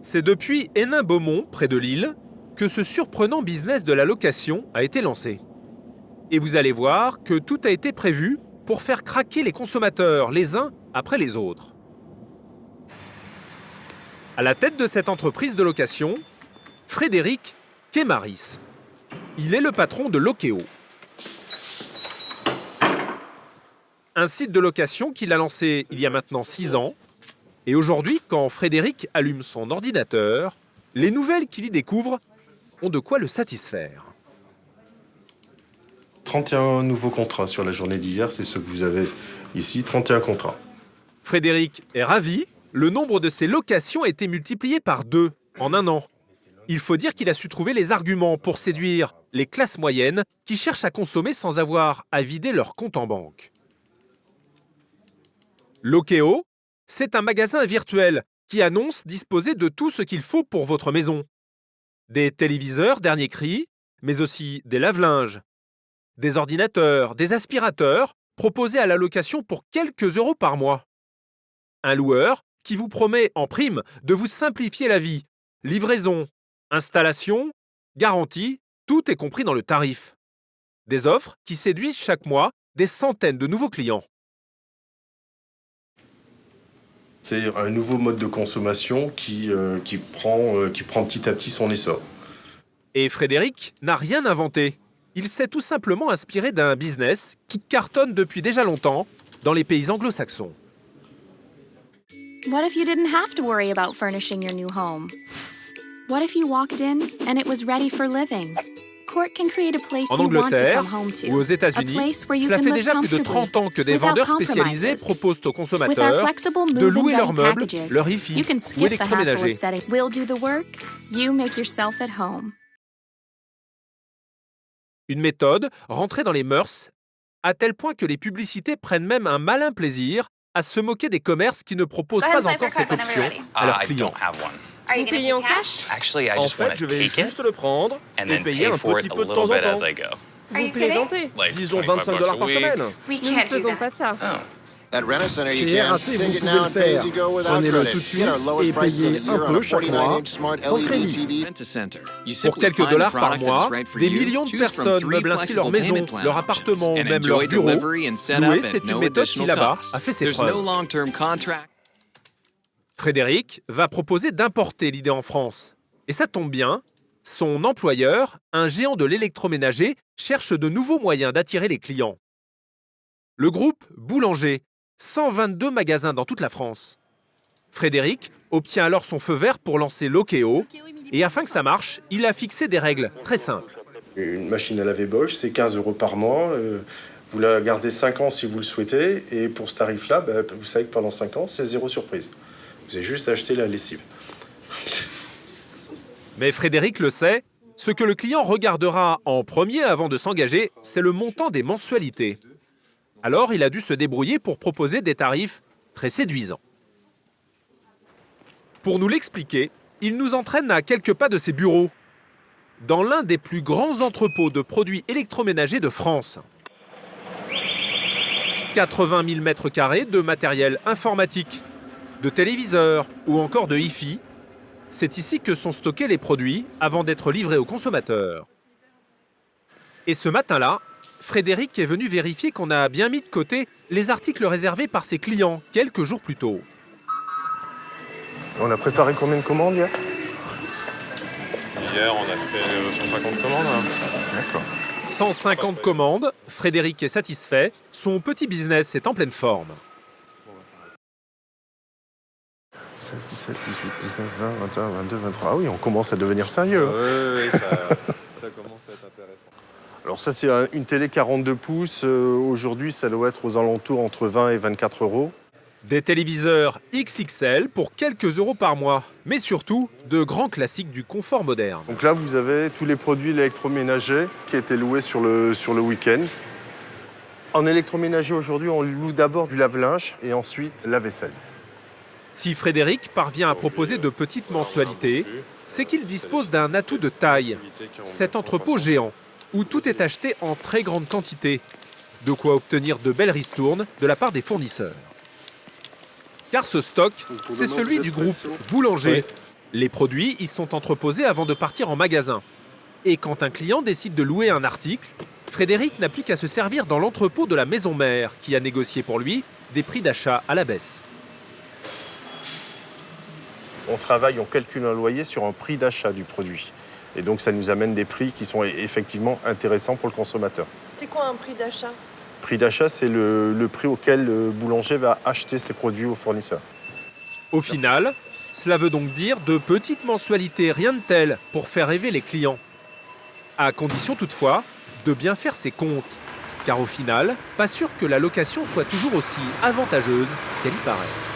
C'est depuis Hénin-Beaumont, près de Lille, que ce surprenant business de la location a été lancé. Et vous allez voir que tout a été prévu pour faire craquer les consommateurs les uns après les autres. À la tête de cette entreprise de location, Frédéric Kemaris. Il est le patron de Lokeo. Un site de location qu'il a lancé il y a maintenant 6 ans. Et aujourd'hui, quand Frédéric allume son ordinateur, les nouvelles qu'il y découvre ont de quoi le satisfaire. 31 nouveaux contrats sur la journée d'hier, c'est ce que vous avez ici, 31 contrats. Frédéric est ravi, le nombre de ses locations a été multiplié par 2 en un an. Il faut dire qu'il a su trouver les arguments pour séduire les classes moyennes qui cherchent à consommer sans avoir à vider leur compte en banque. Lokeo, c'est un magasin virtuel qui annonce disposer de tout ce qu'il faut pour votre maison. Des téléviseurs dernier cri, mais aussi des lave-linges, des ordinateurs, des aspirateurs proposés à la location pour quelques euros par mois. Un loueur qui vous promet en prime de vous simplifier la vie. Livraison, installation, garantie, tout est compris dans le tarif. Des offres qui séduisent chaque mois des centaines de nouveaux clients. C'est un nouveau mode de consommation qui prend petit à petit son essor. Et Frédéric n'a rien inventé. Il s'est tout simplement inspiré d'un business qui cartonne depuis déjà longtemps dans les pays anglo-saxons. What if you didn't have to worry about furnishing your new home? What if you walked in and it was ready for living? Court can create a place En you want to Angleterre come home to. ou aux États-Unis, cela fait déjà plus de 30 ans que des vendeurs spécialisés proposent aux consommateurs de louer leurs meubles, leur hi-fi ou électroménager. We'll do the work, you make yourself at home. Une méthode rentrée dans les mœurs, à tel point que les publicités prennent même un malin plaisir à se moquer des commerces qui ne proposent pas encore cette option à leurs clients. Vous payez en cash? En fait, je vais juste le prendre et payer un petit peu de temps en temps. Vous plaisantez? Disons $25 par semaine. Nous ne faisons pas ça. Chez RAC, vous pouvez le faire. Prenez-le tout de suite et payez un peu chaque mois, sans crédit. Pour quelques dollars par mois, des millions de personnes meublent ainsi leur maison, leur appartement ou même leur bureau. Louer, c'est une méthode qui, là-bas, a fait ses preuves. Frédéric va proposer d'importer l'idée en France. Et ça tombe bien, son employeur, un géant de l'électroménager, cherche de nouveaux moyens d'attirer les clients. Le groupe Boulanger, 122 magasins dans toute la France. Frédéric obtient alors son feu vert pour lancer Lokeo, et afin que ça marche, il a fixé des règles très simples. Une machine à laver Bosch, c'est 15 € par mois. Vous la gardez 5 ans si vous le souhaitez. Et pour ce tarif-là, vous savez que pendant 5 ans, c'est 0 surprise. Vous avez juste acheté la lessive. Mais Frédéric le sait, ce que le client regardera en premier avant de s'engager, c'est le montant des mensualités. Alors, il a dû se débrouiller pour proposer des tarifs très séduisants. Pour nous l'expliquer, il nous entraîne à quelques pas de ses bureaux, dans l'un des plus grands entrepôts de produits électroménagers de France. 80 000 mètres carrés de matériel informatique, de téléviseurs ou encore de hi-fi. C'est ici que sont stockés les produits avant d'être livrés aux consommateurs. Et ce matin-là, Frédéric est venu vérifier qu'on a bien mis de côté les articles réservés par ses clients quelques jours plus tôt. On a préparé combien de commandes hier? Hier, on a fait 150 commandes. D'accord. 150 commandes, Frédéric est satisfait, son petit business est en pleine forme. 16, 17, 18, 19, 20, 21, 22, 23... Ah oui, on commence à devenir sérieux. Oui, ça commence à être intéressant. Alors ça, c'est une télé 42 pouces. Aujourd'hui, ça doit être aux alentours entre 20 et 24 €. Des téléviseurs XXL pour quelques euros par mois, mais surtout de grands classiques du confort moderne. Donc là, vous avez tous les produits électroménagers qui étaient loués sur le week-end. En électroménager, aujourd'hui, on loue d'abord du lave-linge et ensuite la vaisselle. Si Frédéric parvient à proposer de petites mensualités, c'est qu'il dispose d'un atout de taille, cet entrepôt géant, où tout est acheté en très grande quantité, de quoi obtenir de belles ristournes de la part des fournisseurs. Car ce stock, c'est celui du groupe Boulanger, Les produits y sont entreposés avant de partir en magasin. Et quand un client décide de louer un article, Frédéric n'a plus qu'à se servir dans l'entrepôt de la maison mère, qui a négocié pour lui des prix d'achat à la baisse. On travaille, on calcule un loyer sur un prix d'achat du produit. Et donc ça nous amène des prix qui sont effectivement intéressants pour le consommateur. C'est quoi un prix d'achat? Prix d'achat, c'est le prix auquel le boulanger va acheter ses produits au fournisseur. Au final, cela veut donc dire de petites mensualités rien de tel pour faire rêver les clients. À condition toutefois de bien faire ses comptes. Car au final, pas sûr que la location soit toujours aussi avantageuse qu'elle y paraît.